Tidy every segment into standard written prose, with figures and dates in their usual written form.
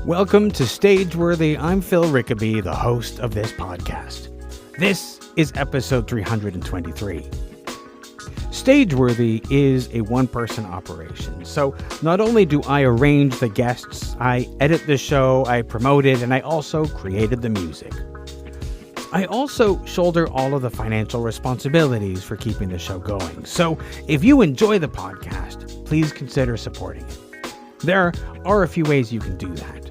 Welcome to Stageworthy. I'm Phil Rickaby, the host of this podcast. This is episode 323. Stageworthy is a one-person operation, so not only do I arrange the guests, I edit the show, I promote it, and I also created the music. I also shoulder all of the financial responsibilities for keeping the show going, so if you enjoy the podcast, please consider supporting it. There are a few ways you can do that.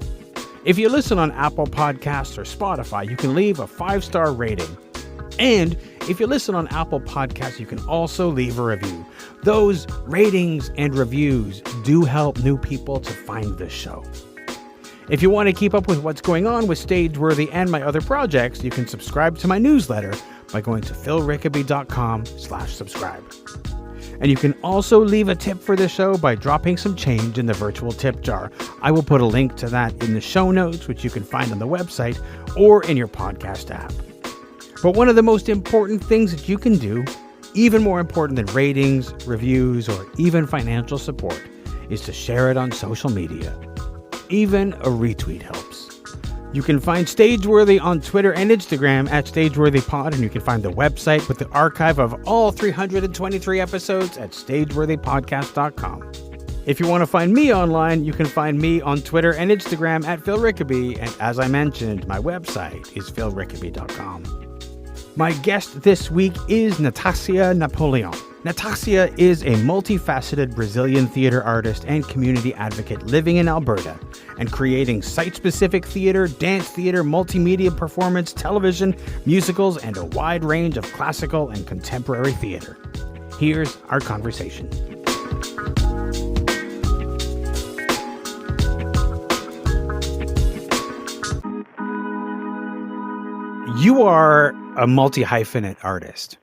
If you listen on Apple Podcasts or Spotify, you can leave a 5-star rating. And if you listen on Apple Podcasts, you can also leave a review. Those ratings and reviews do help new people to find the show. If you want to keep up with what's going on with Stageworthy and my other projects, you can subscribe to my newsletter by going to philrickaby.com/subscribe. And you can also leave a tip for the show by dropping some change in the virtual tip jar. I will put a link to that in the show notes, which you can find on the website or in your podcast app. But one of the most important things that you can do, even more important than ratings, reviews, or even financial support, is to share it on social media. Even a retweet helps. You can find Stageworthy on Twitter and Instagram at StageworthyPod, and you can find the website with the archive of all 323 episodes at StageworthyPodcast.com. If you want to find me online, you can find me on Twitter and Instagram at Phil Rickaby, and as I mentioned, my website is philrickaby.com. My guest this week is Natércia Napoleão. Natércia is a multifaceted Brazilian theater artist and community advocate living in Alberta and creating site-specific theater, dance theater, multimedia performance, television, musicals, and a wide range of classical and contemporary theater. Here's our conversation. You are a multi-hyphenate artist.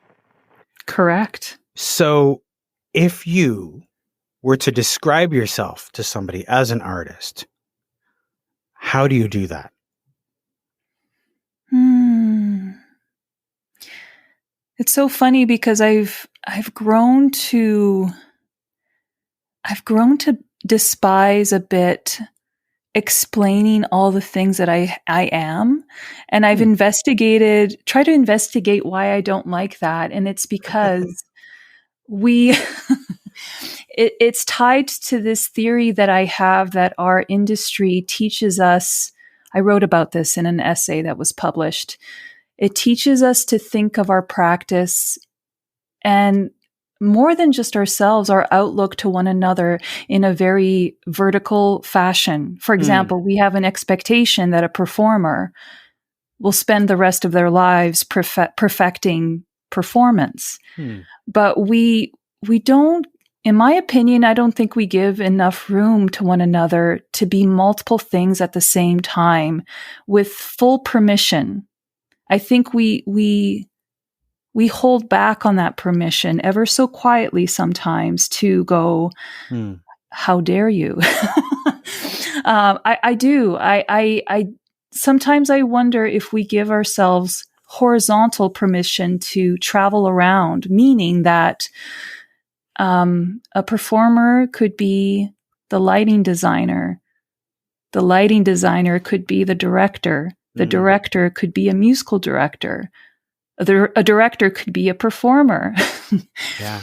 Correct. So if you were to describe yourself to somebody as an artist, how do you do that? It's so funny because I've grown to despise a bit explaining all the things that I am. And I've tried to investigate why I don't like that. And it's because it's tied to this theory that I have that our industry teaches us. I wrote about this in an essay that was published. It teaches us to think of our practice and more than just ourselves, our outlook to one another in a very vertical fashion. For example, we have an expectation that a performer will spend the rest of their lives perfecting performance. But we don't, in my opinion, I don't think we give enough room to one another to be multiple things at the same time with full permission. I think we hold back on that permission ever so quietly sometimes to go, how dare you? I do. I sometimes I wonder if we give ourselves horizontal permission to travel around, meaning that a performer could be the lighting designer. The lighting designer could be the director. The director could be a musical director. A director could be a performer. Yeah.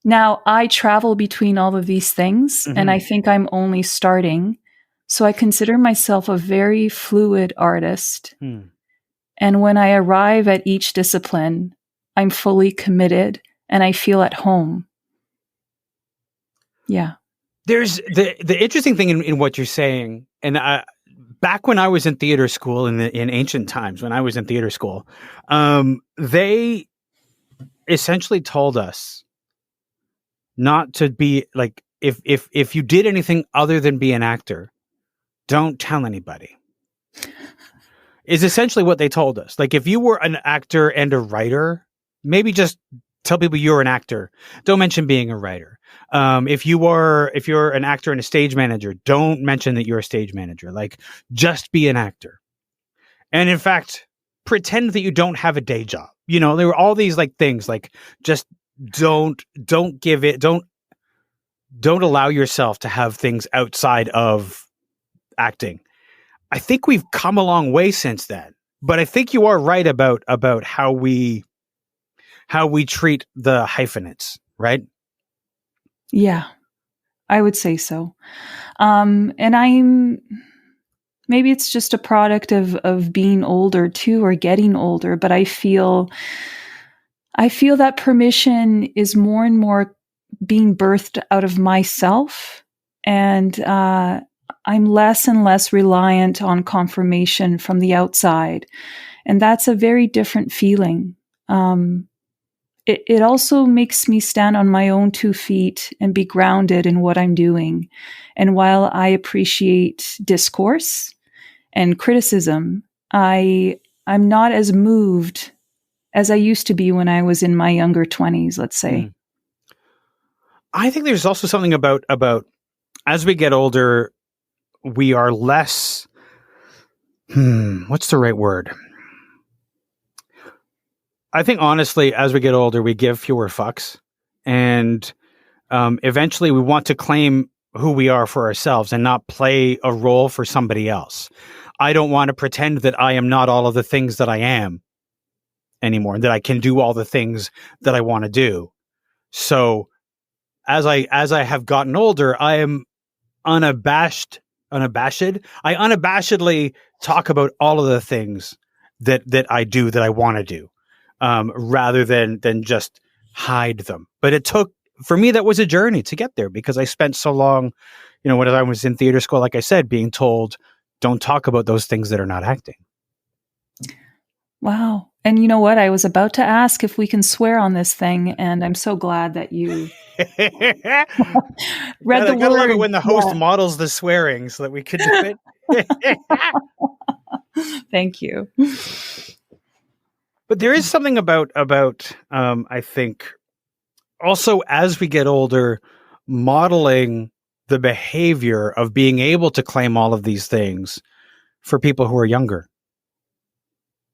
Now, I travel between all of these things, and I think I'm only starting. So I consider myself a very fluid artist. And when I arrive at each discipline, I'm fully committed and I feel at home. Yeah. There's the interesting thing in what you're saying, and back when I was in theater school in ancient times, when I was in theater school, they essentially told us not to be like, if you did anything other than be an actor, don't tell anybody. Is essentially what they told us. Like, if you were an actor and a writer, maybe just tell people you're an actor. Don't mention being a writer. If you're an actor and a stage manager, don't mention that you're a stage manager. Like, just be an actor. And in fact, pretend that you don't have a day job. You know, there were all these like things like just don't don't allow yourself to have things outside of acting. I think we've come a long way since then, but I think you are right about how we treat the hyphenates, right? Yeah, I would say so. Maybe it's just a product of being older too, or getting older, but I feel that permission is more and more being birthed out of myself, and I'm less and less reliant on confirmation from the outside. And that's a very different feeling. It also makes me stand on my own 2 feet and be grounded in what I'm doing. And while I appreciate discourse and criticism, I'm not as moved as I used to be when I was in my younger 20s, let's say. I think there's also something about as we get older, we are less, what's the right word? I think honestly, as we get older, we give fewer fucks, and eventually we want to claim who we are for ourselves and not play a role for somebody else. I don't want to pretend that I am not all of the things that I am anymore, and that I can do all the things that I want to do. So as I have gotten older, I am unabashed. I unabashedly talk about all of the things that I do, that I want to do. Rather than just hide them. But for me, that was a journey to get there, because I spent so long, when I was in theater school, like I said, being told, don't talk about those things that are not acting. Wow. And you know what? I was about to ask if we can swear on this thing, and I'm so glad that you read the word. I love it when the host models the swearing so that we could do it. Thank you. But there is something about I think also, as we get older, modeling the behavior of being able to claim all of these things for people who are younger.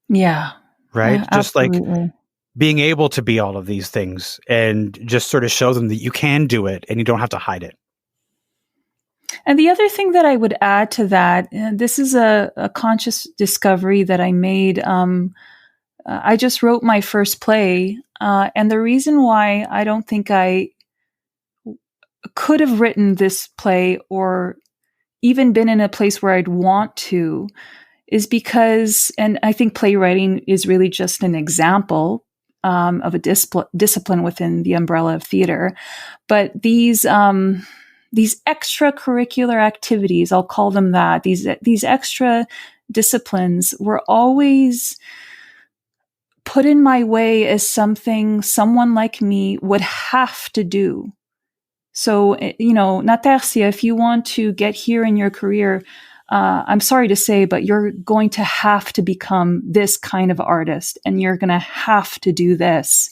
Yeah. Right? Yeah, just absolutely. like being able to be all of these things and just sort of show them that you can do it and you don't have to hide it. And the other thing that I would add to that, this is a conscious discovery that I made. I just wrote my first play, and the reason why I don't think I could have written this play or even been in a place where I'd want to is because, and I think playwriting is really just an example of a discipline within the umbrella of theater, but these extracurricular activities, I'll call them that, these extra disciplines were always put in my way as something someone like me would have to do. So, Natércia, if you want to get here in your career, I'm sorry to say, but you're going to have to become this kind of artist, and you're going to have to do this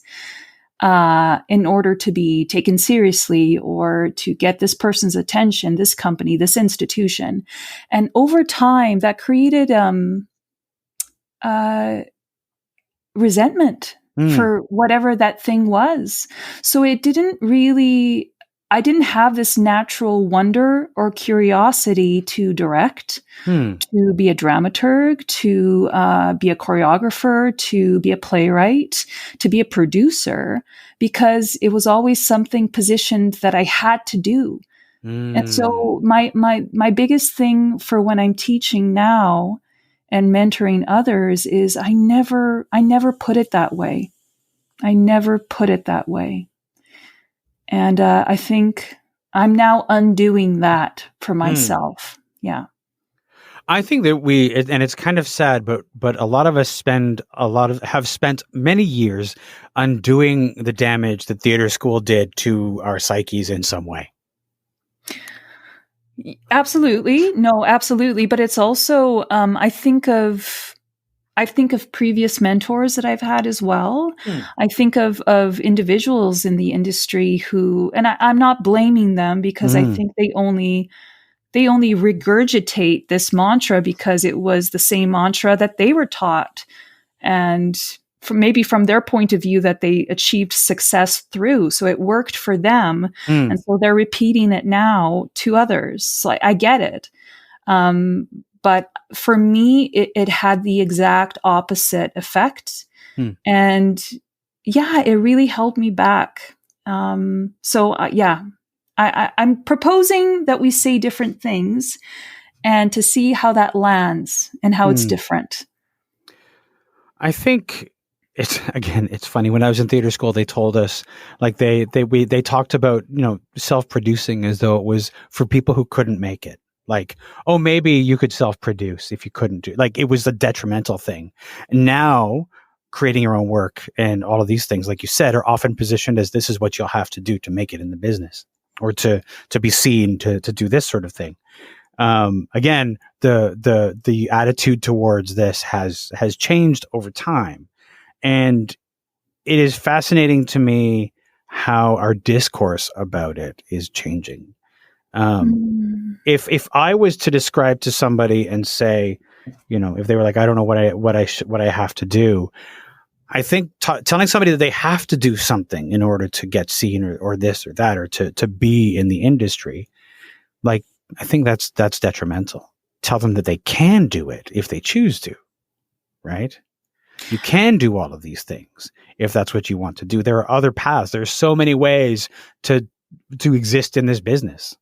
in order to be taken seriously or to get this person's attention, this company, this institution. And over time, that created resentment for whatever that thing was. So I didn't have this natural wonder or curiosity to direct, to be a dramaturg, to be a choreographer, to be a playwright, to be a producer, because it was always something positioned that I had to do. And so my biggest thing for when I'm teaching now and mentoring others is I never put it that way. I never put it that way. And I think I'm now undoing that for myself. Yeah. I think that and it's kind of sad, but a lot of us have spent many years undoing the damage that theater school did to our psyches in some way. Absolutely. No, absolutely. But it's also, I think of previous mentors that I've had as well. I think of individuals in the industry who, and I'm not blaming them, because I think they only regurgitate this mantra because it was the same mantra that they were taught. And from their point of view that they achieved success through. So it worked for them. And so they're repeating it now to others. So I get it. But for me, it had the exact opposite effect. And yeah, it really held me back. I'm proposing that we say different things and to see how that lands and how it's different. I think it's funny. When I was in theater school, they told us, like, they talked about, self-producing as though it was for people who couldn't make it. Like, oh, maybe you could self-produce if you couldn't do, like, it was a detrimental thing. Now, creating your own work and all of these things, like you said, are often positioned as this is what you'll have to do to make it in the business, or to be seen to do this sort of thing. Again, the attitude towards this has changed over time. And it is fascinating to me how our discourse about it is changing. If I was to describe to somebody and say, if they were like, I don't know what I have to do, I think telling somebody that they have to do something in order to get seen or this or that, or to be in the industry, like, I think that's detrimental. Tell them that they can do it if they choose to, right? You can do all of these things if that's what you want to do. There are other paths. There's so many ways to exist in this business.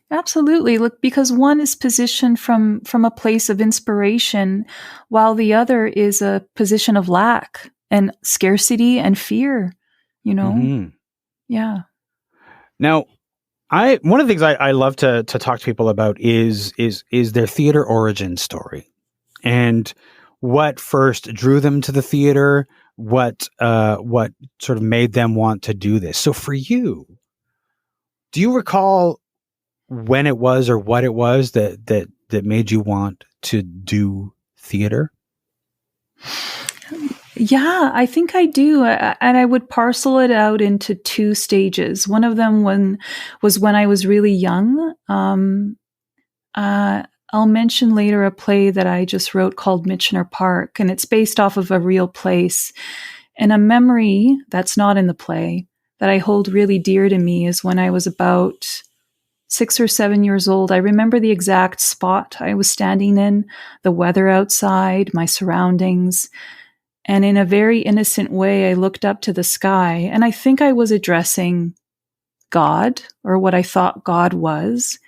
Absolutely. Look, because one is positioned from a place of inspiration, while the other is a position of lack and scarcity and fear, Yeah. Now, one of the things I love to talk to people about is their theater origin story, and what first drew them to the theater, what sort of made them want to do this. So for you, do you recall when it was or what it was that made you want to do theater? Yeah, I think I do. And I would parcel it out into two stages. One of them was when I was really young. I'll mention later a play that I just wrote called Michener Park, and it's based off of a real place. And a memory that's not in the play that I hold really dear to me is when I was about 6 or 7 years old. I remember the exact spot I was standing in, the weather outside, my surroundings. And in a very innocent way, I looked up to the sky, and I think I was addressing God, or what I thought God was.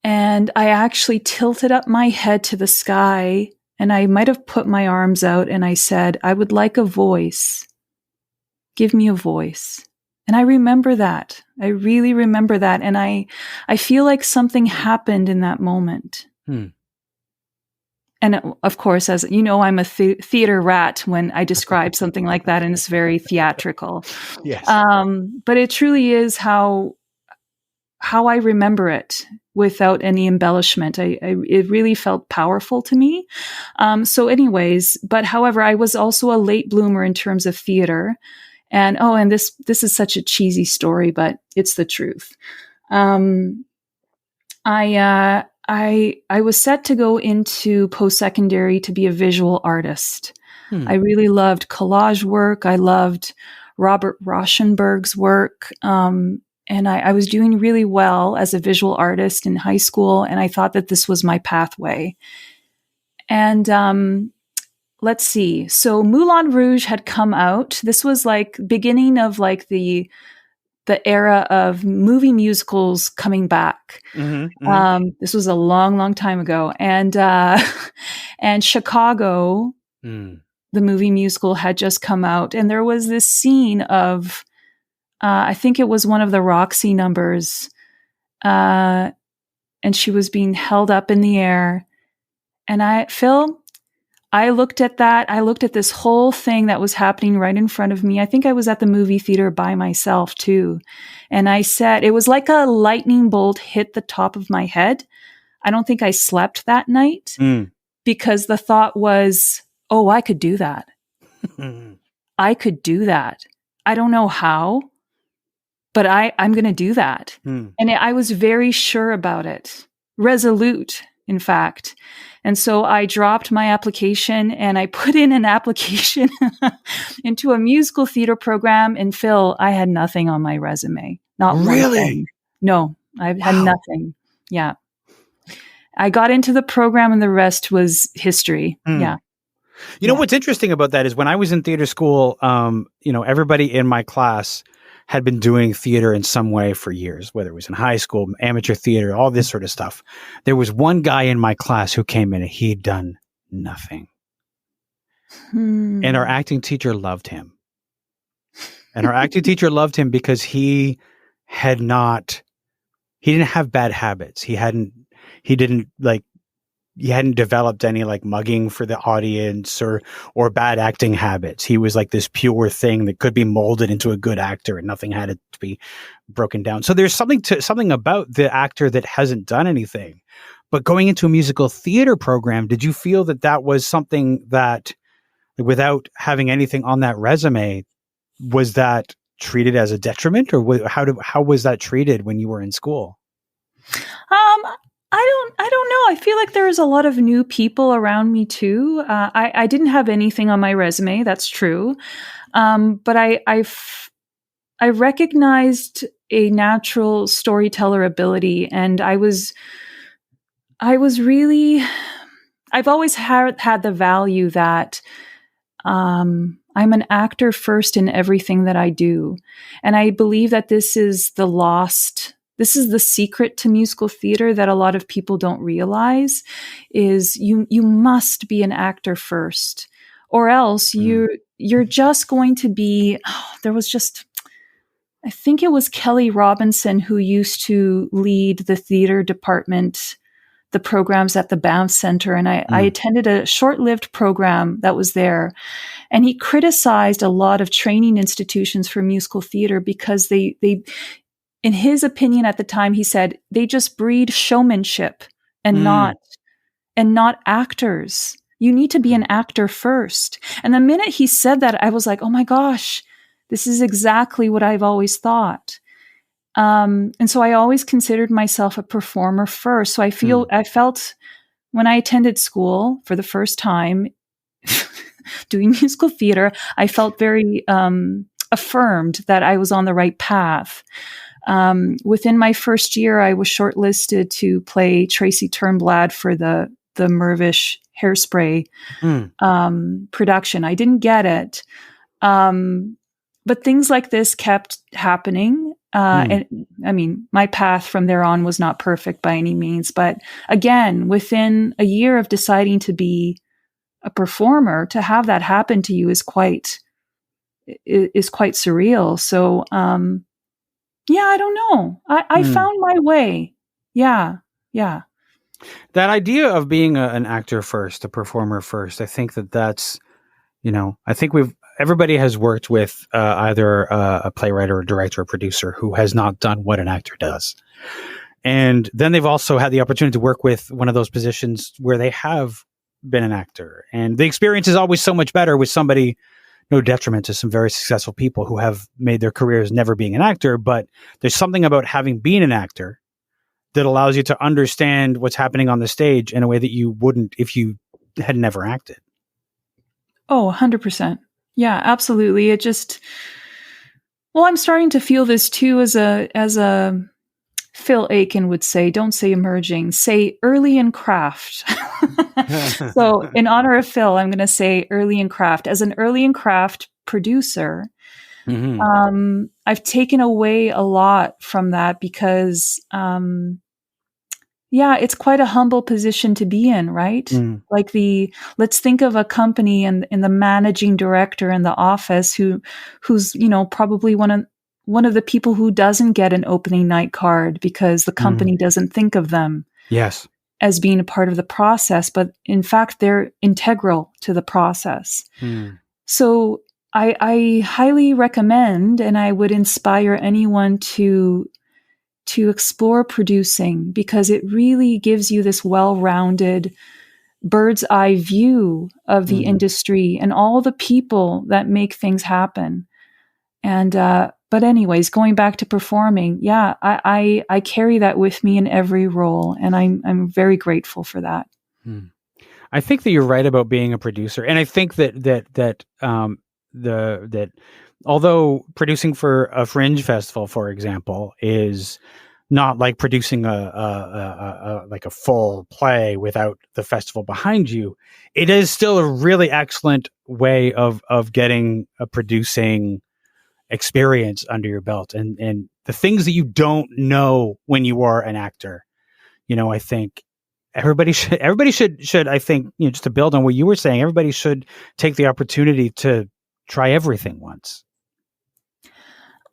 And I actually tilted up my head to the sky, and I might have put my arms out, and I said, I would like a voice. Give me a voice. And I remember that. I really remember that. And I feel like something happened in that moment. And of course, as you know, I'm a theater rat when I describe something like that, and it's very theatrical. Yes. But it truly is how I remember it, without any embellishment. It really felt powerful to me. So anyways, but however, I was also a late bloomer in terms of theater. And this is such a cheesy story, but it's the truth. I was set to go into post-secondary to be a visual artist. I really loved collage work. I loved Robert Rauschenberg's work. And I was doing really well as a visual artist in high school, and I thought that this was my pathway. And let's see. So Moulin Rouge had come out. This was like beginning of like the era of movie musicals coming back. This was a long, long time ago. And Chicago, the movie musical, had just come out. And there was this scene of, I think it was one of the Roxy numbers. And she was being held up in the air. And I looked at that. I looked at this whole thing that was happening right in front of me. I think I was at the movie theater by myself too. And I said, it was like a lightning bolt hit the top of my head. I don't think I slept that night because the thought was, oh, I could do that. I could do that. I don't know how, but I'm going to do that. And I was very sure about it, resolute. in fact. And so I dropped my application and I put in an application into a musical theater program. And Phil, I had nothing on my resume. Not one thing. No, I had nothing. Yeah. I got into the program and the rest was history. Yeah. You know, what's interesting about that is when I was in theater school, everybody in my class had been doing theater in some way for years, whether it was in high school, amateur theater, all this sort of stuff. There was one guy in my class who came in and he'd done nothing. And our acting teacher loved him. And our acting teacher loved him because he didn't have bad habits. He hadn't developed any like mugging for the audience or bad acting habits. He was like this pure thing that could be molded into a good actor and nothing had to be broken down. So there's something about the actor that hasn't done anything. But going into a musical theater program, did you feel that was something that, without having anything on that resume, was that treated as a detriment, or how was that treated when you were in school? I don't know. I feel like there was a lot of new people around me too. I didn't have anything on my resume. That's true. But I recognized a natural storyteller ability, and I've always had the value that, I'm an actor first in everything that I do. And I believe that this is the secret to musical theater that a lot of people don't realize, is you must be an actor first, or else you're just going to be, I think it was Kelly Robinson who used to lead the theater department, the programs at the Banff Centre. And I attended a short-lived program that was there. And he criticized a lot of training institutions for musical theater because they in his opinion at the time, he said, they just breed showmanship and not actors. You need to be an actor first. And the minute he said that, I was like, oh my gosh, this is exactly what I've always thought. And so I always considered myself a performer first. So I felt when I attended school for the first time doing musical theater, I felt very affirmed that I was on the right path. Within my first year, I was shortlisted to play Tracy Turnblad for the Mirvish Hairspray production. I didn't get it. But things like this kept happening. And I mean, my path from there on was not perfect by any means. But again, within a year of deciding to be a performer, to have that happen to you is quite surreal. So, yeah, I don't know. I found my way. Yeah. That idea of being an actor first, a performer first, I think that's, I think everybody has worked with either a playwright or a director or producer who has not done what an actor does. And then they've also had the opportunity to work with one of those positions where they have been an actor. And the experience is always so much better with somebody, no detriment to some very successful people who have made their careers never being an actor, but there's something about having been an actor that allows you to understand what's happening on the stage in a way that you wouldn't if you had never acted. Oh, 100%. Yeah, absolutely. I'm starting to feel this too as a Phil Aiken would say, don't say emerging, say early in craft. So in honor of Phil, I'm going to say early in craft. As an early in craft producer, I've taken away a lot from that because, it's quite a humble position to be in, right? Like let's think of a company and the managing director in the office who's, probably one of the people who doesn't get an opening night card because the company doesn't think of them as being a part of the process, but in fact, they're integral to the process. So I highly recommend, and I would inspire anyone to explore producing, because it really gives you this well-rounded bird's eye view of the industry and all the people that make things happen. And But anyways, going back to performing, yeah, I carry that with me in every role, and I'm very grateful for that. I think that you're right about being a producer, and I think that although producing for a fringe festival, for example, is not like producing a full play without the festival behind you, it is still a really excellent way of getting a producing experience under your belt, and the things that you don't know when you are an actor. I think everybody should, I think, just to build on what you were saying, everybody should take the opportunity to try everything once.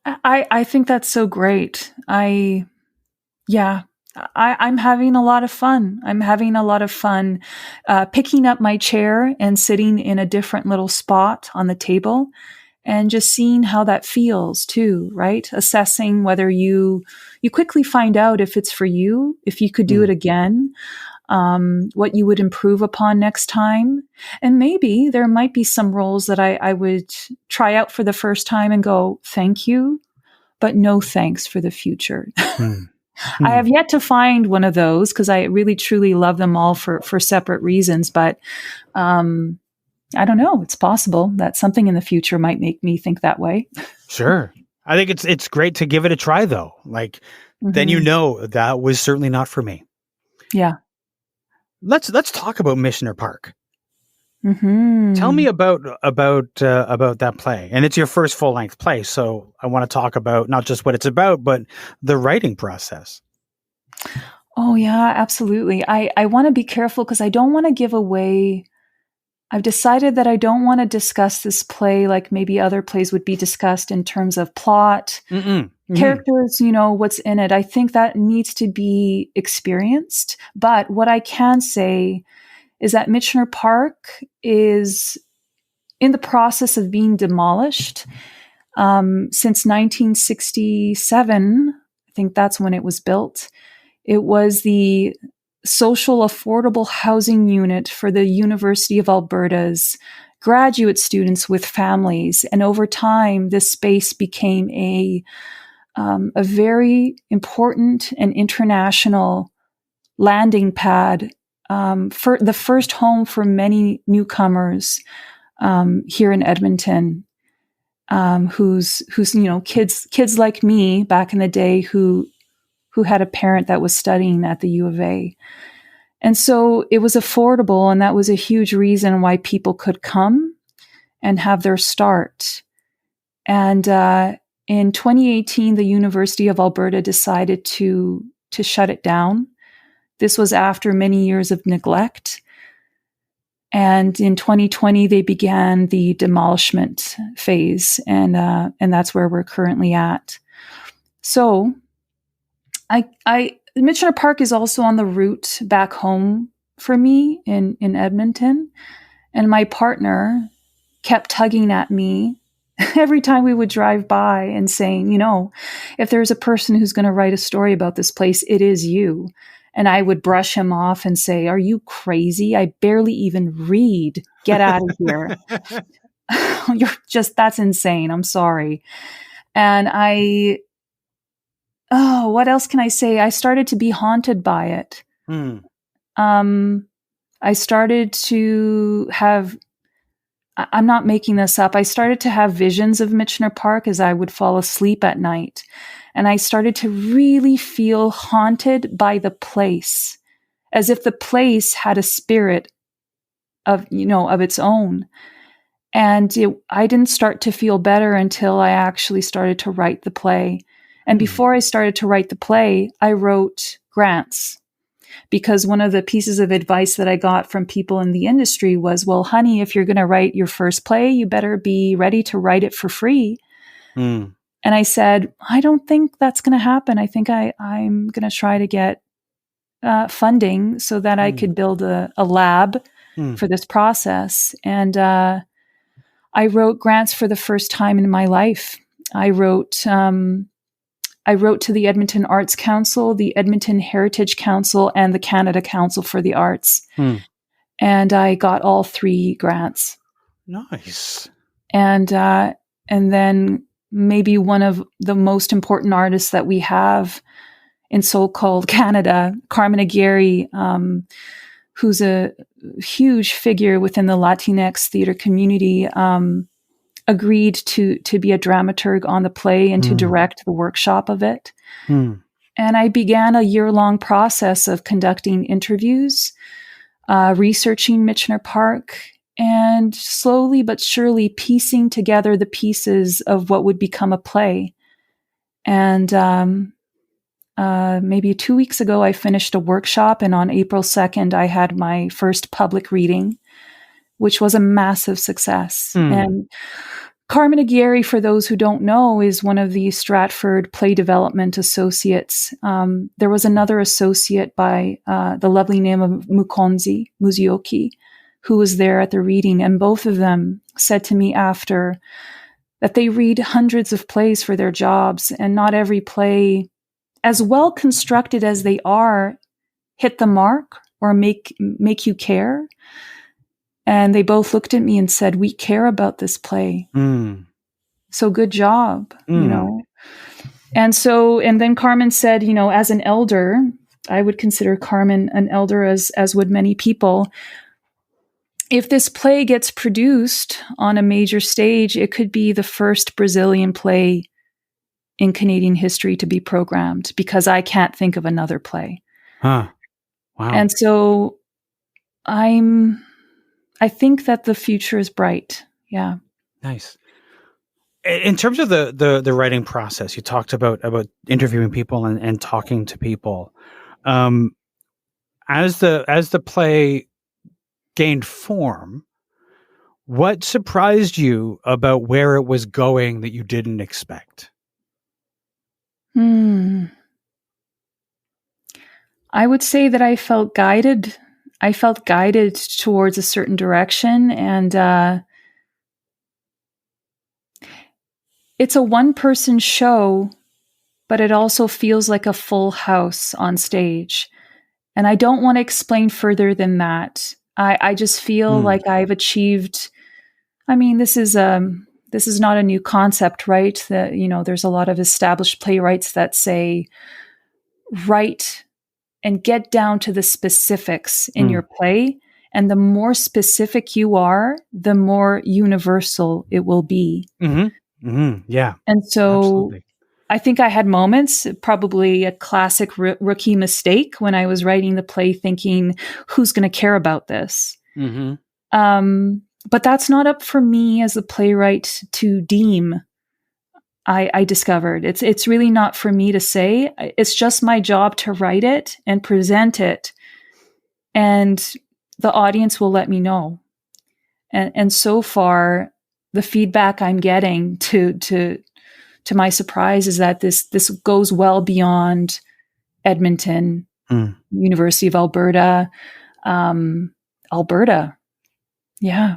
I think that's so great. I'm having a lot of fun. I'm having a lot of fun picking up my chair and sitting in a different little spot on the table and just seeing how that feels too, right? Assessing whether you quickly find out if it's for you, if you could do it again, what you would improve upon next time. And maybe there might be some roles that I would try out for the first time and go, thank you, but no thanks for the future. I have yet to find one of those because I really, truly love them all for separate reasons. But I don't know. It's possible that something in the future might make me think that way. Sure. I think it's great to give it a try, though. Like, then that was certainly not for me. Yeah. Let's talk about Missioner Park. Mm-hmm. Tell me about that play, and it's your first full length play. So I want to talk about not just what it's about, but the writing process. Oh yeah, absolutely. I want to be careful because I don't want to give away. I've decided that I don't want to discuss this play like maybe other plays would be discussed in terms of plot, characters, what's in it. I think that needs to be experienced. But what I can say is that Missioner Park is in the process of being demolished since 1967. I think that's when it was built. It was the social affordable housing unit for the University of Alberta's graduate students with families. And over time, this space became a very important and international landing pad for the first home for many newcomers here in Edmonton, who's kids like me back in the day who had a parent that was studying at the U of A. And so it was affordable, and that was a huge reason why people could come and have their start. And in 2018, the University of Alberta decided to shut it down. This was after many years of neglect. And in 2020, they began the demolishment phase, and that's where we're currently at. So Missioner Park is also on the route back home for me in Edmonton. And my partner kept tugging at me every time we would drive by and saying, if there's a person who's going to write a story about this place, it is you. And I would brush him off and say, are you crazy? I barely even read. Get out of here. That's insane. I'm sorry. And what else can I say? I started to be haunted by it. I started to have, I'm not making this up, I started to have visions of Michener Park as I would fall asleep at night. And I started to really feel haunted by the place, as if the place had a spirit of its own. And I didn't start to feel better until I actually started to write the play. And before I started to write the play, I wrote grants, because one of the pieces of advice that I got from people in the industry was, well, honey, if you're going to write your first play, you better be ready to write it for free. And I said, I don't think that's going to happen. I think I'm going to try to get funding so that I could build a lab for this process. And I wrote grants for the first time in my life. I wrote to the Edmonton Arts Council, the Edmonton Heritage Council, and the Canada Council for the Arts. And I got all 3 grants. Nice. And then maybe one of the most important artists that we have in so-called Canada, Carmen Aguirre, who's a huge figure within the Latinx theater community, agreed to be a dramaturg on the play and to direct the workshop of it. And I began a year-long process of conducting interviews, researching Michener Park, and slowly but surely piecing together the pieces of what would become a play. And maybe 2 weeks ago, I finished a workshop, and on April 2nd, I had my first public reading, which was a massive success. And Carmen Aguirre, for those who don't know, is one of the Stratford Play Development Associates. There was another associate by the lovely name of Muzioki, who was there at the reading, and both of them said to me after that they read hundreds of plays for their jobs, and not every play, as well constructed as they are, hit the mark or make you care. And they both looked at me and said, "We care about this play. So good job," you know. And then Carmen said, you know, as an elder, I would consider Carmen an elder, as would many people. If this play gets produced on a major stage, it could be the first Brazilian play in Canadian history to be programmed, because I can't think of another play. Wow. And so I think that the future is bright. Yeah. Nice. In terms of the writing process, you talked about interviewing people and talking to people. As the play gained form, what surprised you about where it was going that you didn't expect? I would say that I felt guided. I felt guided towards a certain direction, and it's a one-person show, but it also feels like a full house on stage. And I don't want to explain further than that. I just feel like I've achieved. I mean, this is not a new concept, right? That, you know, there's a lot of established playwrights that say, write and get down to the specifics in your play. And the more specific you are, the more universal it will be. Yeah. And so absolutely. I think I had moments, probably a classic rookie mistake, when I was writing the play thinking, who's going to care about this? But that's not up for me as a playwright to deem. I discovered it's really not for me to say. It's just my job to write it and present it, and the audience will let me know. And so far, the feedback I'm getting, to my surprise, is that this goes well beyond Edmonton, University of Alberta, Alberta. Yeah.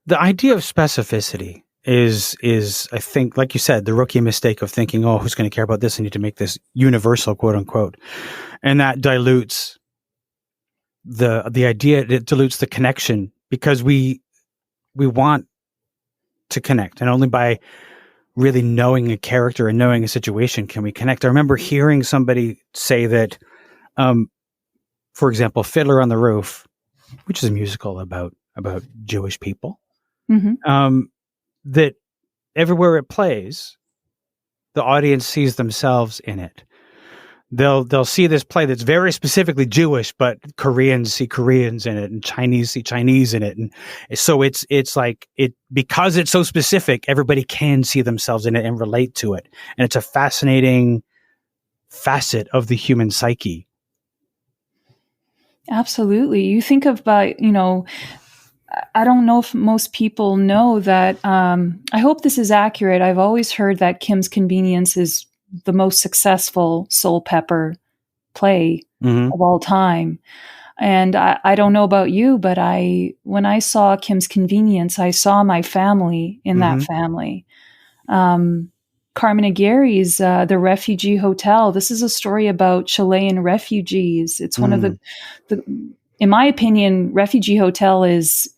The idea of specificity is I think, like you said, the rookie mistake of thinking, oh, who's going to care about this? I need to make this universal, quote unquote. And that dilutes the idea. It dilutes the connection, because we want to connect, and only by really knowing a character and knowing a situation can we connect. I remember hearing somebody say that, for example, Fiddler on the Roof, which is a musical about Jewish people, that everywhere it plays, the audience sees themselves in it. They'll see this play that's very specifically Jewish, but Koreans see Koreans in it, and Chinese see Chinese in it, and so it's like it, because it's so specific, everybody can see themselves in it and relate to it, and it's a fascinating facet of the human psyche. Absolutely. You think about, you know, I don't know if most people know that. I hope this is accurate. I've always heard that Kim's Convenience is the most successful Soul Pepper play of all time. And I don't know about you, but when I saw Kim's Convenience, I saw my family in that family. Carmen Aguirre's The Refugee Hotel. This is a story about Chilean refugees. It's one of the, in my opinion, Refugee Hotel is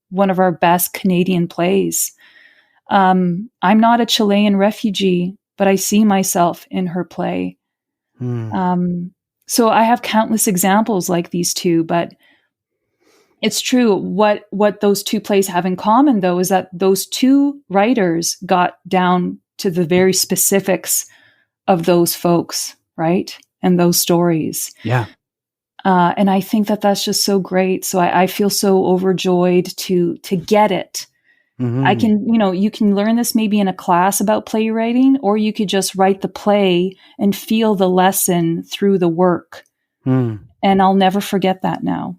one of our best Canadian plays. I'm not a Chilean refugee, but I see myself in her play. So I have countless examples like these two, but it's true. What those two plays have in common, though, is that those two writers got down to the very specifics of those folks, right? And those stories. Yeah. And I think that that's just so great. So I feel so overjoyed to get it. I can, you can learn this maybe in a class about playwriting, or you could just write the play and feel the lesson through the work. And I'll never forget that now.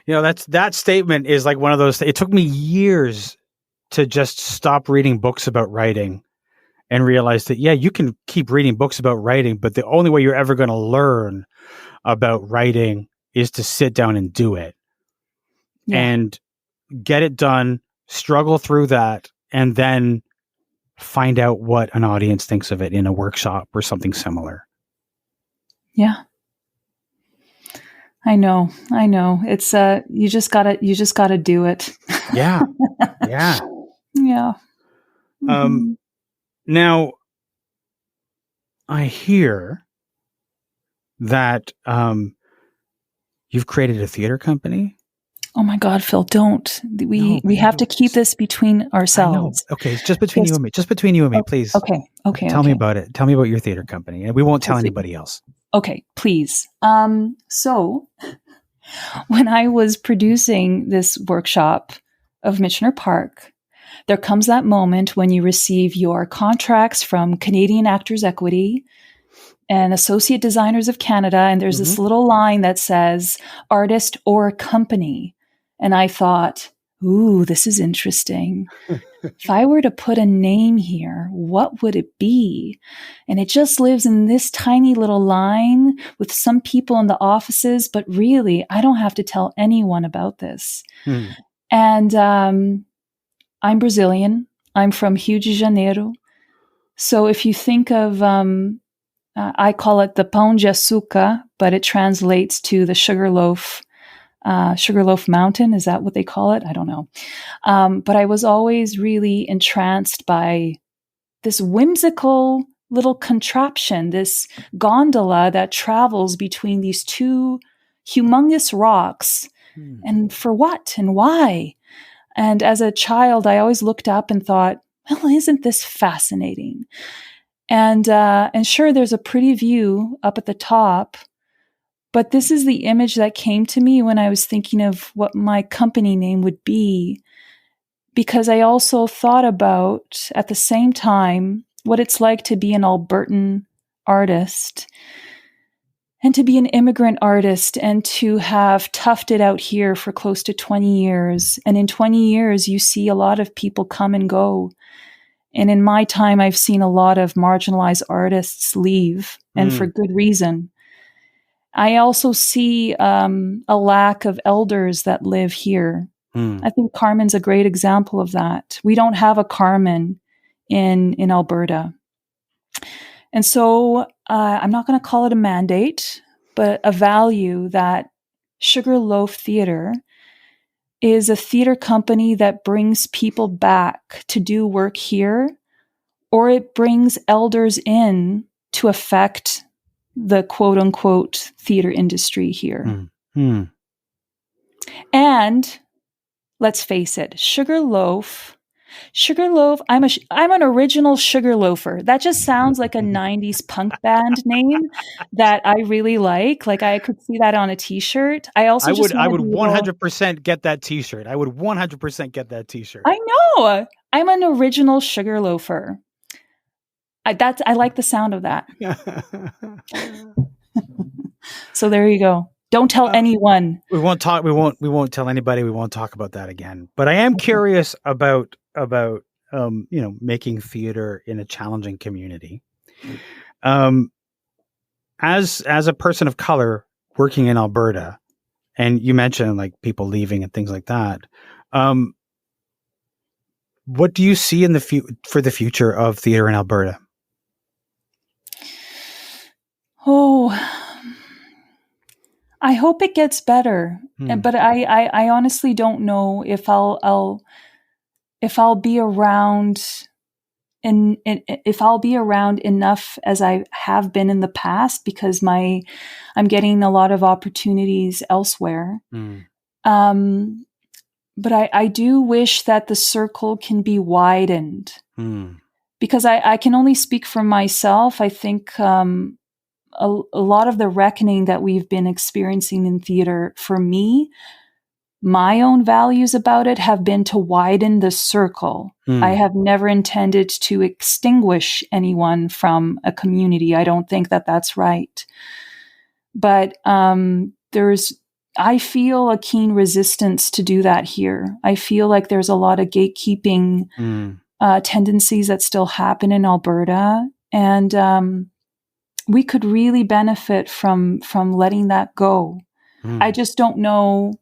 That statement is like one of those. It took me years to just stop reading books about writing and realize that, you can keep reading books about writing, but the only way you're ever going to learn about writing is to sit down and do it and get it done, struggle through that, and then find out what an audience thinks of it in a workshop or something similar. Yeah. I know. It's you just gotta do it. Yeah. Yeah. Yeah. Now I hear that you've created a theater company. Oh my God, Phil, don't. We have to keep this between ourselves. Okay, it's just between you and me. Just between you and me, please. Okay. Tell me about it. Tell me about your theater company, and we won't tell anybody else. Okay, please. So when I was producing this workshop of Michener Park, there comes that moment when you receive your contracts from Canadian Actors Equity and Associate Designers of Canada, and there's this little line that says artist or company. And I thought, ooh, this is interesting. If I were to put a name here, what would it be? And it just lives in this tiny little line with some people in the offices, but really, I don't have to tell anyone about this. And I'm Brazilian. I'm from Rio de Janeiro. So if you think of, I call it the pão de açúcar, but it translates to the Sugarloaf Mountain. Is that what they call it? I don't know. But I was always really entranced by this whimsical little contraption, this gondola that travels between these two humongous rocks. And for what and why? And as a child, I always looked up and thought, well, isn't this fascinating? And sure, there's a pretty view up at the top, but this is the image that came to me when I was thinking of what my company name would be, because I also thought about, at the same time, what it's like to be an Albertan artist and to be an immigrant artist and to have toughed it out here for close to 20 years. And in 20 years, you see a lot of people come and go. And in my time, I've seen a lot of marginalized artists leave, and for good reason. I also see a lack of elders that live here. I think Carmen's a great example of that. We don't have a Carmen in Alberta. And so I'm not going to call it a mandate, but a value that Sugarloaf Theatre is a theater company that brings people back to do work here, or it brings elders in to affect the quote unquote theater industry here. And let's face it, Sugarloaf, I'm an original Sugarloafer. That just sounds like a 90s punk band name that I really like. Like I could see that on a t-shirt. I would 100% get that t-shirt. I would 100% get that t-shirt. I know. I'm an original Sugarloafer. I like the sound of that. So there you go. Don't tell anyone. We won't talk. We won't tell anybody. We won't talk about that again. But I am curious about making theater in a challenging community. As a person of color working in Alberta, and you mentioned like people leaving and things like that. What do you see in for the future of theater in Alberta? Oh, I hope it gets better, but I honestly don't know if I'll if I'll be around and if I'll be around enough as I have been in the past, because I'm getting a lot of opportunities elsewhere. But I do wish that the circle can be widened, because I can only speak for myself. I think a lot of the reckoning that we've been experiencing in theater, for me, my own values about it have been to widen the circle. I have never intended to extinguish anyone from a community. I don't think that that's right. But I feel a keen resistance to do that here. I feel like there's a lot of gatekeeping tendencies that still happen in Alberta. And we could really benefit from letting that go. I just don't know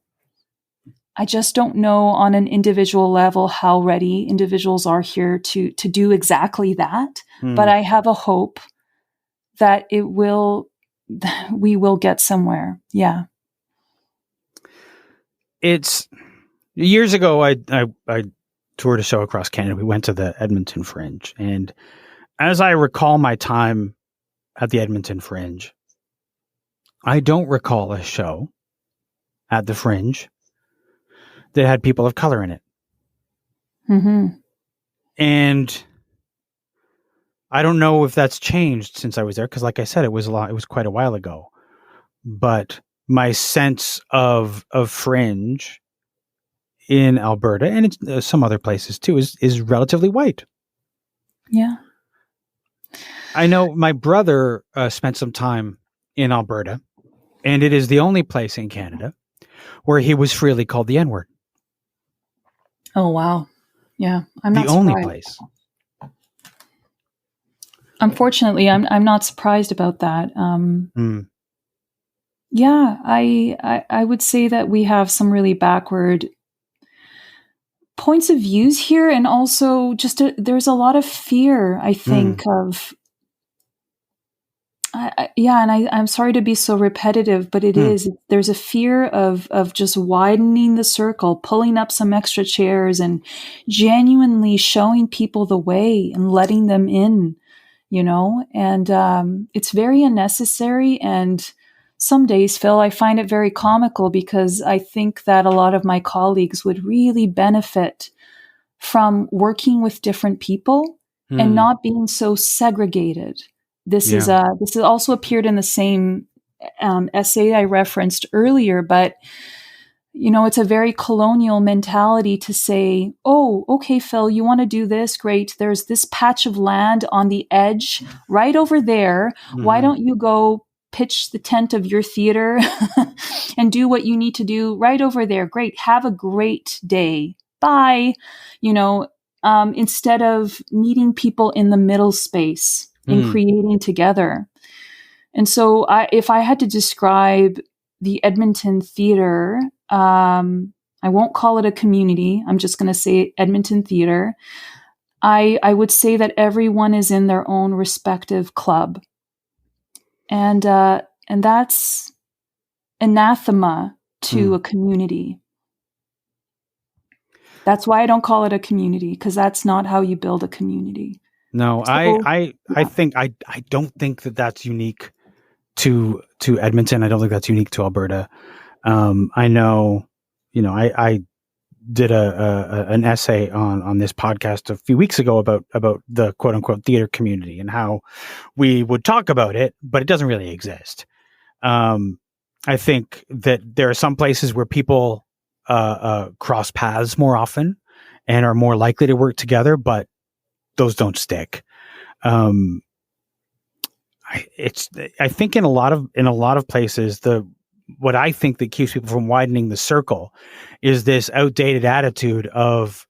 on an individual level how ready individuals are here to do exactly that. But I have a hope that we will get somewhere. Yeah. It's years ago, I toured a show across Canada. We went to the Edmonton Fringe. And as I recall my time at the Edmonton Fringe, I don't recall a show at the Fringe that had people of color in it. And I don't know if that's changed since I was there, because like I said, it was quite a while ago. But my sense of Fringe in Alberta, and it's some other places too, is relatively white. Yeah. I know my brother spent some time in Alberta, and it is the only place in Canada where he was freely called the N-word. Oh, wow. Yeah. I'm not the only place. Unfortunately, I'm not surprised about that. Yeah, I would say that we have some really backward points of views here, and also just there's a lot of fear, I think, of. I'm sorry to be so repetitive, but it is. There's a fear of just widening the circle, pulling up some extra chairs, and genuinely showing people the way and letting them in, and it's very unnecessary. And some days, Phil, I find it very comical, because I think that a lot of my colleagues would really benefit from working with different people and not being so segregated. This is also appeared in the same essay I referenced earlier, but it's a very colonial mentality to say, "Oh, okay, Phil, you want to do this? Great. There's this patch of land on the edge right over there. Why don't you go pitch the tent of your theater and do what you need to do right over there? Great. Have a great day. Bye." Instead of meeting people in the middle space and creating together. And so if I had to describe the Edmonton Theater, I won't call it a community. I'm just going to say Edmonton Theater. I would say that everyone is in their own respective club. And that's anathema to a community. That's why I don't call it a community, because that's not how you build a community. No, So, I think I don't think that that's unique to Edmonton. I don't think that's unique to Alberta. I know, I did an essay on this podcast a few weeks ago about the quote unquote theater community and how we would talk about it, but it doesn't really exist. I think that there are some places where people cross paths more often and are more likely to work together, but those don't stick. I think in a lot of places, what I think that keeps people from widening the circle is this outdated attitude of,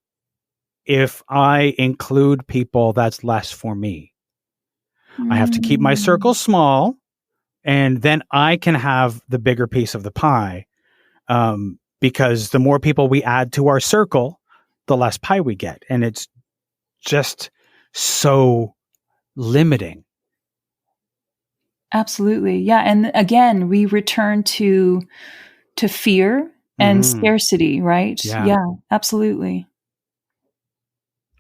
if I include people, that's less for me. I have to keep my circle small, and then I can have the bigger piece of the pie. Because the more people we add to our circle, the less pie we get. And it's just so limiting. Absolutely. Yeah. And again, we return to fear and scarcity, right? Yeah. Yeah, absolutely.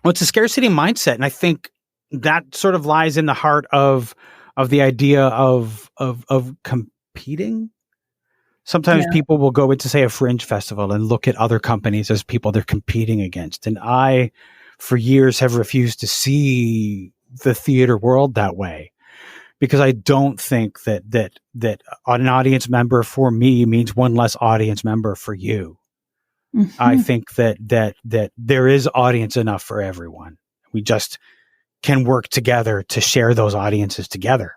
Well, it's a scarcity mindset, and I think that sort of lies in the heart of the idea of competing. Sometimes people will go into, say, a fringe festival and look at other companies as people they're competing against. And I, for years, have refused to see the theater world that way, because I don't think that an audience member for me means one less audience member for you. Mm-hmm. I think that there is audience enough for everyone. We just can work together to share those audiences together.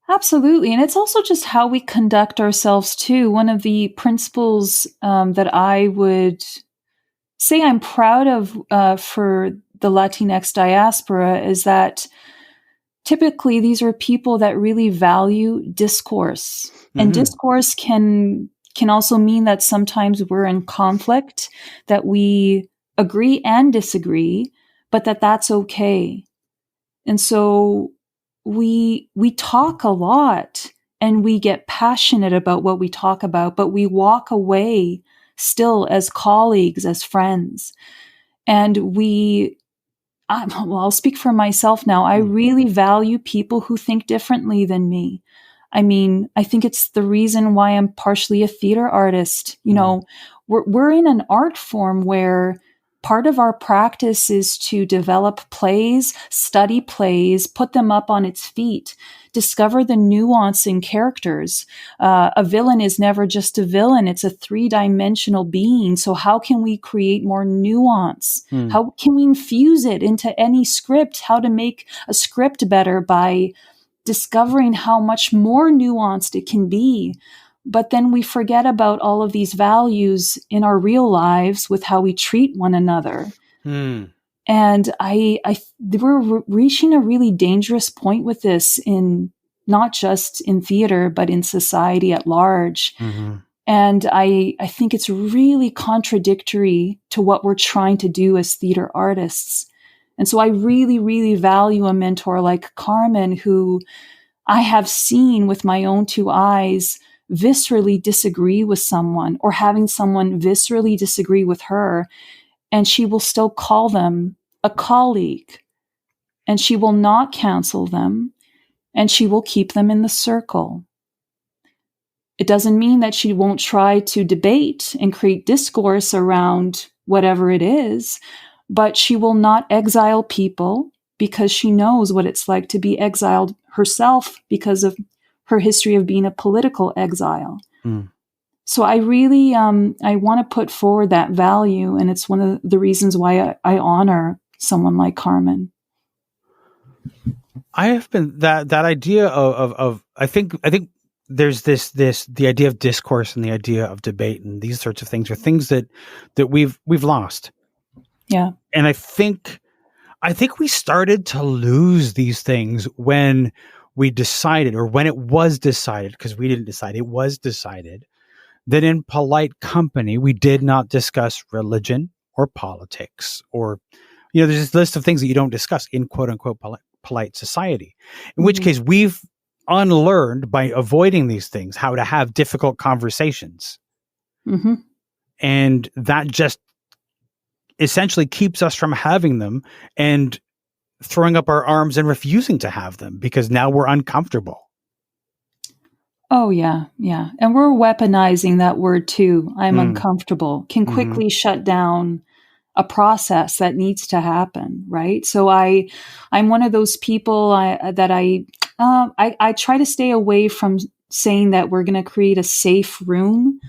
Absolutely. And it's also just how we conduct ourselves too. One of the principles that I would say I'm proud of for the Latinx diaspora is that typically these are people that really value discourse. Mm-hmm. And discourse can also mean that sometimes we're in conflict, that we agree and disagree, but that's okay. And so we talk a lot and we get passionate about what we talk about, but we walk away still as colleagues, as friends. And I'll speak for myself now. I really value people who think differently than me. I mean, I think it's the reason why I'm partially a theater artist. You know, we're in an art form where part of our practice is to develop plays, study plays, put them up on its feet, discover the nuance in characters. A villain is never just a villain. It's a three-dimensional being. So how can we create more nuance? How can we infuse it into any script? How to make a script better by discovering how much more nuanced it can be. But then we forget about all of these values in our real lives with how we treat one another. And we're reaching a really dangerous point with this, in not just in theater, but in society at large. Mm-hmm. And I think it's really contradictory to what we're trying to do as theater artists. And so I really, really value a mentor like Carmen, who I have seen with my own two eyes viscerally disagree with someone, or having someone viscerally disagree with her, and she will still call them a colleague, and she will not cancel them, and she will keep them in the circle. It doesn't mean that she won't try to debate and create discourse around whatever it is, but she will not exile people, because she knows what it's like to be exiled herself because of her history of being a political exile. So I really, I want to put forward that value, and it's one of the reasons why I honor someone like Carmen. I have been that idea of I think there's the idea of discourse and the idea of debate, and these sorts of things are things that we've lost. Yeah. And I think we started to lose these things when we decided, or when it was decided, because we didn't decide, it was decided that in polite company, we did not discuss religion or politics, or, there's this list of things that you don't discuss in quote unquote polite society, in which case we've unlearned, by avoiding these things, how to have difficult conversations. Mm-hmm. And that just essentially keeps us from having them and throwing up our arms and refusing to have them, because now we're uncomfortable. Oh, yeah. Yeah. And we're weaponizing that word too. I'm uncomfortable can quickly shut down a process that needs to happen. Right. So I'm one of those people that I try to stay away from saying that we're going to create a safe room.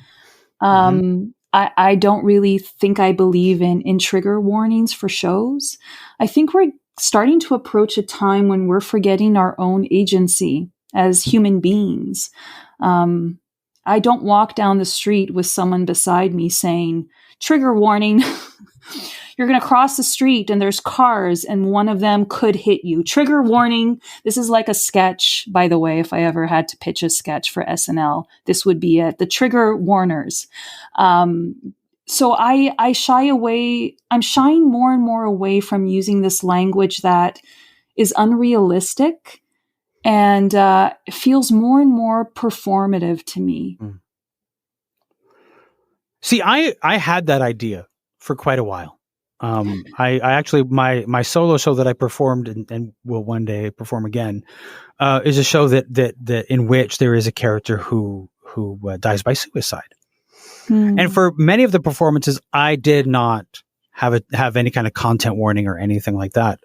I don't really think I believe in trigger warnings for shows. I think we're starting to approach a time when we're forgetting our own agency as human beings. I don't walk down the street with someone beside me saying, trigger warning, you're going to cross the street and there's cars and one of them could hit you. Trigger warning. This is like a sketch, by the way. If I ever had to pitch a sketch for SNL, this would be it. The trigger warners. So I shy away. I'm shying more and more away from using this language that is unrealistic and feels more and more performative to me. See, I had that idea for quite a while. I actually my solo show that I performed and will one day perform again is a show that in which there is a character who dies by suicide. And for many of the performances, I did not have any kind of content warning or anything like that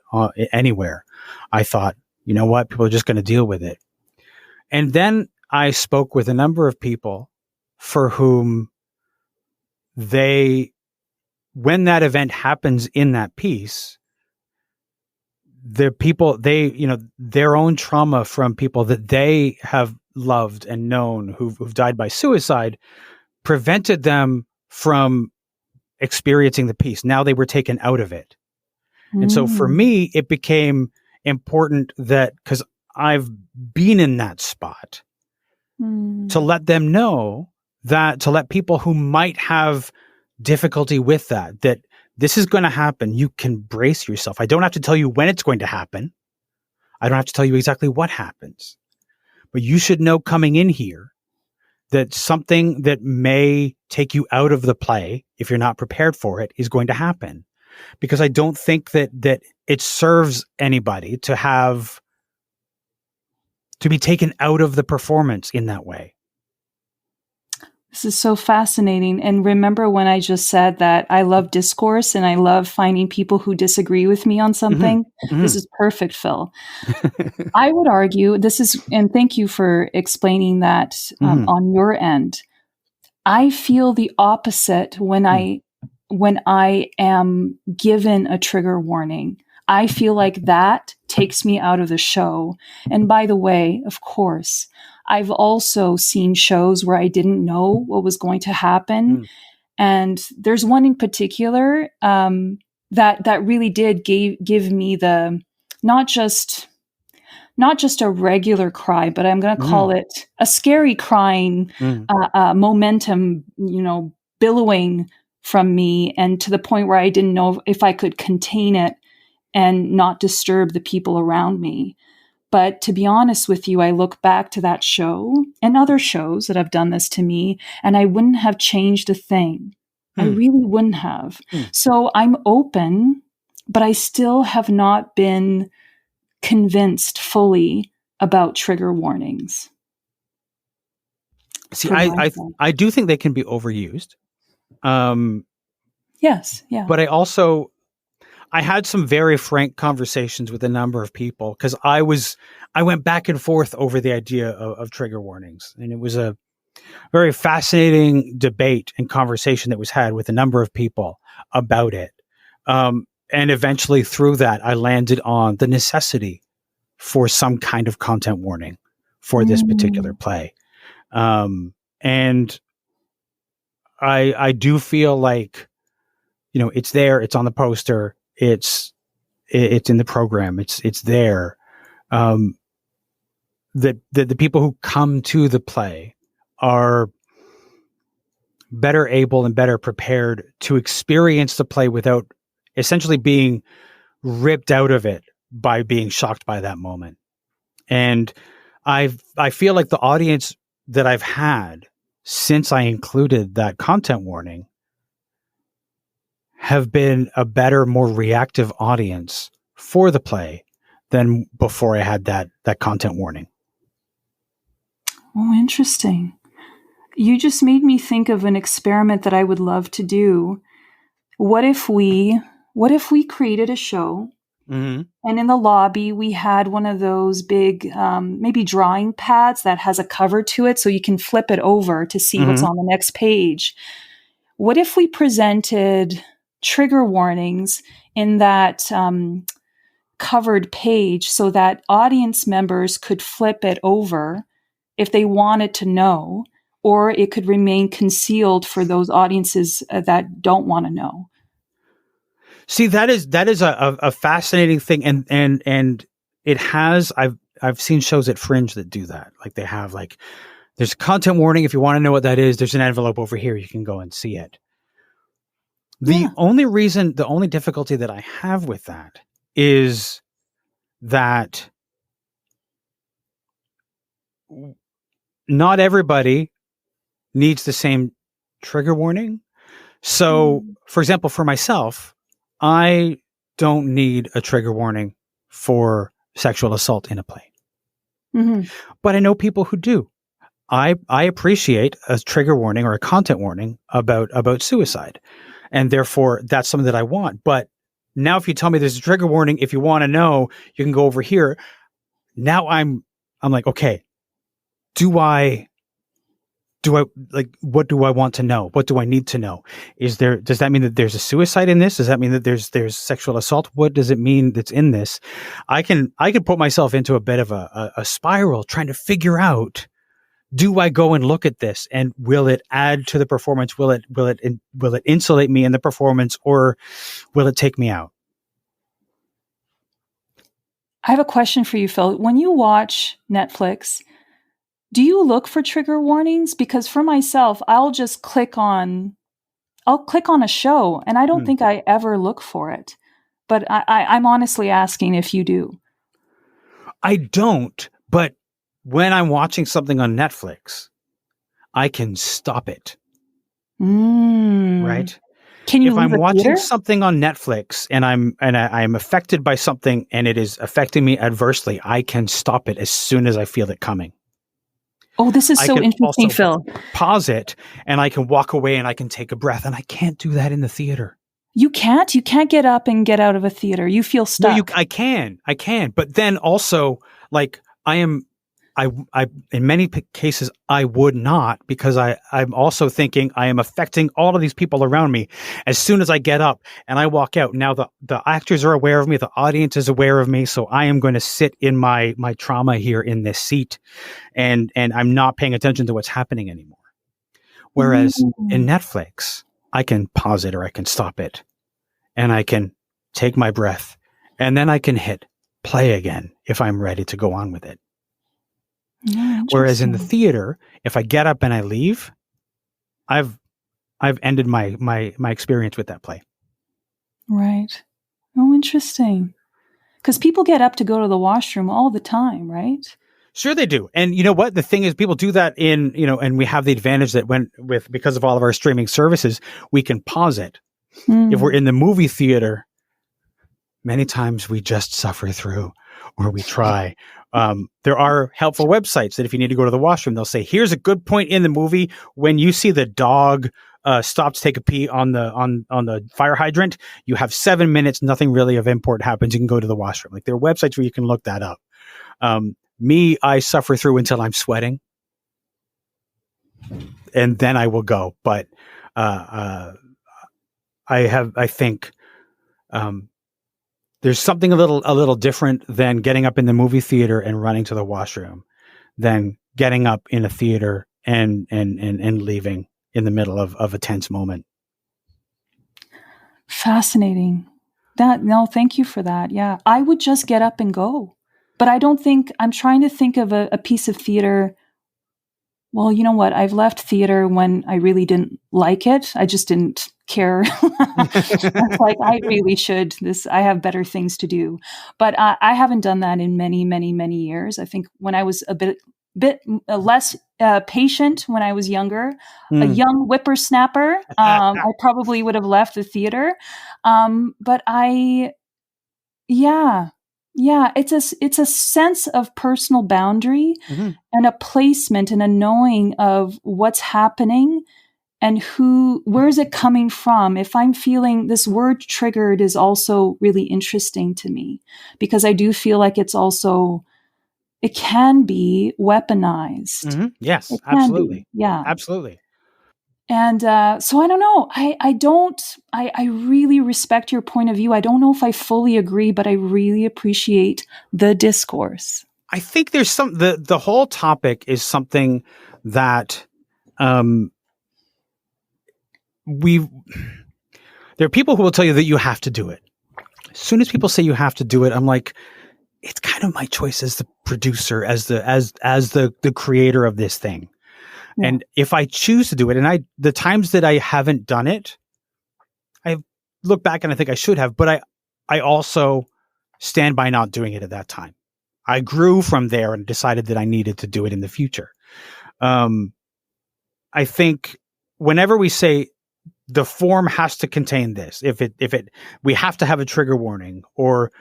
anywhere. I thought, you know what, people are just going to deal with it. And then I spoke with a number of people for whom when that event happens in that piece, the people, their own trauma from people that they have loved and known who've died by suicide prevented them from experiencing the piece. Now they were taken out of it. And so for me, it became important that, because I've been in that spot, to let them know that, to let people who might have difficulty with that this is going to happen. You can brace yourself. I don't have to tell you when it's going to happen. I don't have to tell you exactly what happens. But you should know coming in here that something that may take you out of the play, if you're not prepared for it, is going to happen. Because I don't think that it serves anybody to be taken out of the performance in that way. This is so fascinating. And remember when I just said that I love discourse and I love finding people who disagree with me on something? Mm-hmm. This is perfect, Phil. I would argue and thank you for explaining that on your end. I feel the opposite when I am given a trigger warning. I feel like that takes me out of the show. And by the way, of course, I've also seen shows where I didn't know what was going to happen. And there's one in particular that really did give me the not just a regular cry, but I'm going to call it a scary crying, momentum, billowing from me, and to the point where I didn't know if I could contain it and not disturb the people around me. But to be honest with you, I look back to that show and other shows that have done this to me, and I wouldn't have changed a thing. I really wouldn't have. So I'm open, but I still have not been convinced fully about trigger warnings. See, I do think they can be overused. Yes, yeah. But I had some very frank conversations with a number of people, because I went back and forth over the idea of trigger warnings. And it was a very fascinating debate and conversation that was had with a number of people about it. And eventually through that, I landed on the necessity for some kind of content warning for this particular play. And I do feel like, it's there, it's on the poster, it's in the program, it's there. That the people who come to the play are better able and better prepared to experience the play without essentially being ripped out of it by being shocked by that moment. And I feel like the audience that I've had since I included that content warning have been a better, more reactive audience for the play than before I had that content warning. Oh, interesting. You just made me think of an experiment that I would love to do. What if we created a show, and in the lobby we had one of those big, maybe drawing pads that has a cover to it, so you can flip it over to see what's on the next page. What if we presented trigger warnings in that covered page so that audience members could flip it over if they wanted to know, or it could remain concealed for those audiences that don't want to know? See, that is a fascinating thing, and it has. I've seen shows at Fringe that do that. Like they have there's a content warning. If you want to know what that is, there's an envelope over here. You can go and see it. The only difficulty that I have with that is that not everybody needs the same trigger warning. So, for example, for myself, I don't need a trigger warning for sexual assault in a play. Mm-hmm. But I know people who do. I appreciate a trigger warning or a content warning about suicide. And therefore, that's something that I want. But now if you tell me there's a trigger warning, if you want to know, you can go over here. Now I'm like, okay, what do I want to know? What do I need to know? Does that mean that there's a suicide in this? Does that mean that there's sexual assault? What does it mean that's in this? I can put myself into a bit of a spiral trying to figure out, do I go and look at this and will it add to the performance? Will it insulate me in the performance, or will it take me out? I have a question for you, Phil. When you watch Netflix, do you look for trigger warnings? Because for myself, I'll click on a show and I don't think I ever look for it. But I'm honestly asking if you do. I don't, but when I'm watching something on Netflix, I can stop it. Right? Can you? If I'm watching something on Netflix and I'm affected by something and it is affecting me adversely, I can stop it as soon as I feel it coming. Oh, this is so interesting, Phil. Pause it, and I can walk away and I can take a breath, and I can't do that in the theater. You can't? You can't get up and get out of a theater. You feel stuck. No, I can. But then also, like, I in many cases, I would not, because I'm also thinking I am affecting all of these people around me. As soon as I get up and I walk out, now the actors are aware of me, the audience is aware of me, so I am going to sit in my trauma here in this seat, and I'm not paying attention to what's happening anymore. Whereas in Netflix, I can pause it or I can stop it, and I can take my breath, and then I can hit play again if I'm ready to go on with it. Yeah, whereas in the theater, if I get up and I leave, I've ended my experience with that play. Right. Oh, interesting. Because people get up to go to the washroom all the time, right? Sure they do. And you know what? The thing is, people do that and we have the advantage that because of all of our streaming services, we can pause it. If we're in the movie theater, many times we just suffer through, or we try. There are helpful websites that if you need to go to the washroom, they'll say, here's a good point in the movie. When you see the dog stop to take a pee on the fire hydrant, you have 7 minutes. Nothing really of import happens. You can go to the washroom. Like, there are websites where you can look that up. I suffer through until I'm sweating, and then I will go. But I think there's something a little different than getting up in the movie theater and running to the washroom, than getting up in a theater and leaving in the middle of a tense moment. Fascinating. Thank you for that. Yeah, I would just get up and go. But I'm trying to think of a piece of theater. Well, you know what? I've left theater when I really didn't like it. I just didn't care. It's like, I really should. I have better things to do. But I haven't done that in many, many, many years. I think when I was a bit less patient when I was younger, a young whippersnapper, I probably would have left the theater. But it's a sense of personal boundary and a placement and a knowing of what's happening and where is it coming from. If I'm feeling this word triggered is also really interesting to me, because I do feel like it can be weaponized. Yes, absolutely. Yeah, absolutely. And so I don't know. I really respect your point of view. I don't know if I fully agree, but I really appreciate the discourse. I think there's the whole topic is something that there are people who will tell you that you have to do it. As soon as people say you have to do it, I'm like, it's kind of my choice as the producer, as the creator of this thing. Yeah. And if I choose to do it, and the times that I haven't done it, I look back and I think I should have, but I also stand by not doing it at that time. I grew from there and decided that I needed to do it in the future. I think whenever we say the form has to contain this. We have to have a trigger warning, or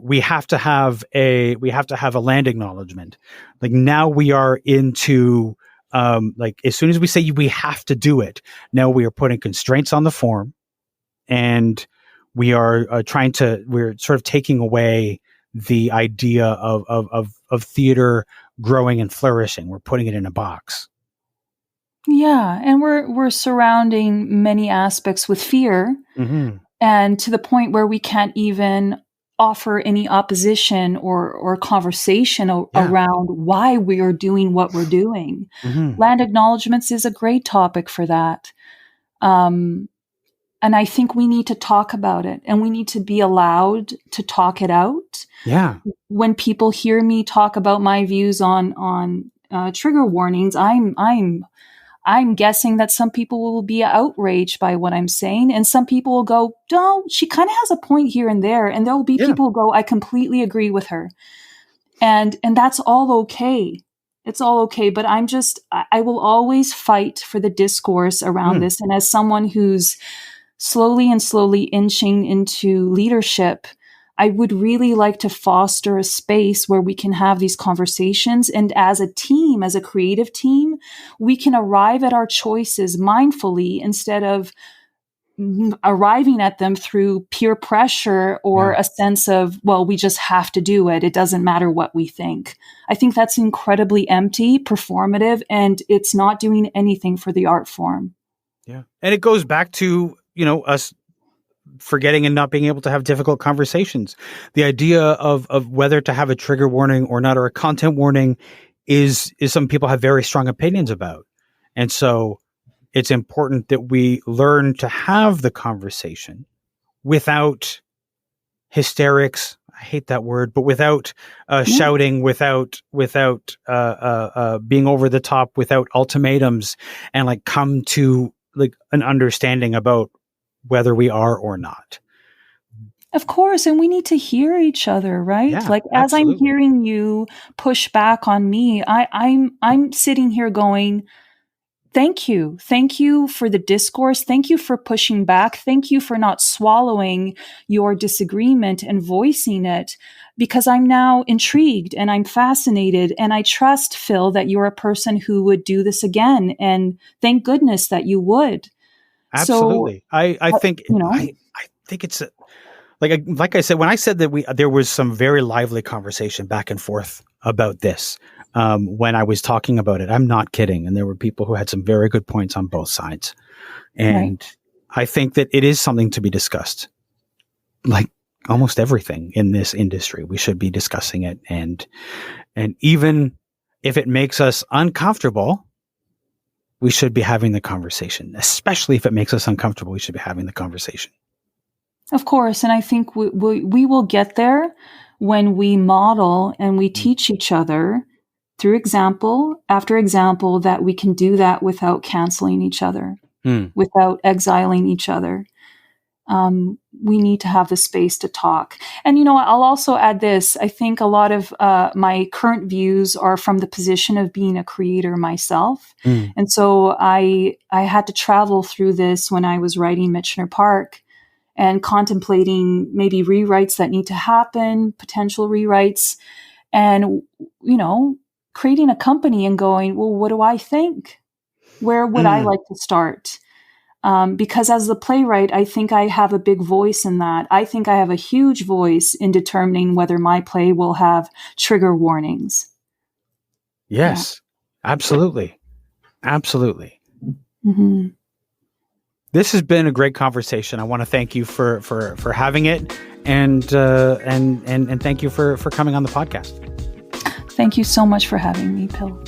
we have to have a land acknowledgement. Like now we are into, like as soon as we say we have to do it, now we are putting constraints on the form, and we are we're sort of taking away the idea of theater growing and flourishing. We're putting it in a box. Yeah, and we're surrounding many aspects with fear, and to the point where we can't even offer any opposition or conversation around why we are doing what we're doing. Land acknowledgements is a great topic for that. And I think we need to talk about it, and we need to be allowed to talk it out. Yeah. When people hear me talk about my views on trigger warnings, I'm guessing that some people will be outraged by what I'm saying, and some people will go, "No, she kind of has a point here and there," and there will be people who go, "I completely agree with her," and that's all okay. It's all okay, but I will always fight for the discourse around this, and as someone who's slowly inching into leadership, I would really like to foster a space where we can have these conversations. And as a team, as a creative team, we can arrive at our choices mindfully instead of arriving at them through peer pressure or a sense of, well, we just have to do it. It doesn't matter what we think. I think that's incredibly empty, performative, and it's not doing anything for the art form. Yeah. And it goes back to, us forgetting and not being able to have difficult conversations. The idea of whether to have a trigger warning or not, or a content warning is some people have very strong opinions about. And so it's important that we learn to have the conversation without hysterics. I hate that word, but without shouting, without being over the top, without ultimatums, and like come to like an understanding about whether we are or not. Of course. And we need to hear each other, right? Yeah, like as absolutely. I'm hearing you push back on me, I'm sitting here going, thank you. Thank you for the discourse. Thank you for pushing back. Thank you for not swallowing your disagreement and voicing it, because I'm now intrigued and I'm fascinated. And I trust, Phil, that you're a person who would do this again. And thank goodness that you would. Absolutely. So, I think, I think it's like I said, when I said that there was some very lively conversation back and forth about this, when I was talking about it, I'm not kidding. And there were people who had some very good points on both sides. And I think that it is something to be discussed. Like almost everything in this industry, we should be discussing it. And even if it makes us uncomfortable, we should be having the conversation. Especially if it makes us uncomfortable, we should be having the conversation. Of course. And I think we will get there when we model and we teach each other through example after example that we can do that without canceling each other, without exiling each other. We need to have the space to talk. And, I'll also add this. I think a lot of my current views are from the position of being a creator myself. And so I had to travel through this when I was writing Michener Park and contemplating maybe rewrites that need to happen, potential rewrites, and, creating a company and going, well, what do I think? Where would I like to start? Because as the playwright, I think I have a big voice in that. I think I have a huge voice in determining whether my play will have trigger warnings. Yes, absolutely. Absolutely. Mm-hmm. This has been a great conversation. I want to thank you for having it, and thank you for coming on the podcast. Thank you so much for having me, Phil.